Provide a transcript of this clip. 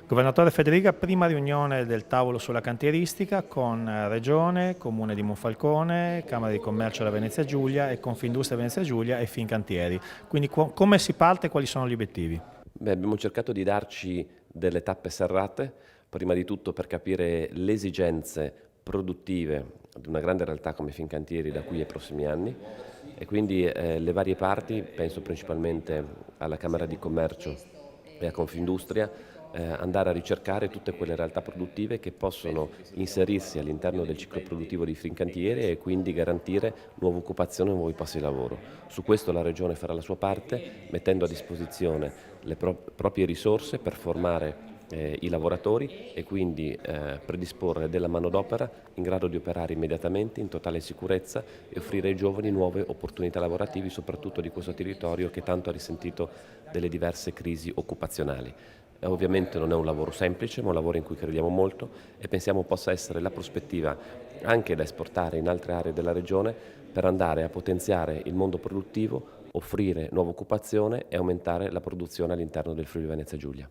Governatore Federica, prima riunione del tavolo sulla cantieristica con Regione, Comune di Monfalcone, Camera di Commercio della Venezia Giulia e Confindustria Venezia Giulia e Fincantieri. Quindi come si parte e quali sono gli obiettivi? Abbiamo cercato di darci delle tappe serrate, prima di tutto per capire le esigenze produttive di una grande realtà come Fincantieri da qui ai prossimi anni e quindi le varie parti, penso principalmente alla Camera di Commercio e a Confindustria, andare a ricercare tutte quelle realtà produttive che possono inserirsi all'interno del ciclo produttivo di Fincantieri e quindi garantire nuova occupazione e nuovi posti di lavoro. Su questo la Regione farà la sua parte, mettendo a disposizione le proprie risorse per formare i lavoratori e quindi predisporre della manodopera in grado di operare immediatamente in totale sicurezza e offrire ai giovani nuove opportunità lavorative, soprattutto di questo territorio che tanto ha risentito delle diverse crisi occupazionali. Ovviamente non è un lavoro semplice, ma un lavoro in cui crediamo molto e pensiamo possa essere la prospettiva anche da esportare in altre aree della regione per andare a potenziare il mondo produttivo, offrire nuova occupazione e aumentare la produzione all'interno del Friuli Venezia Giulia.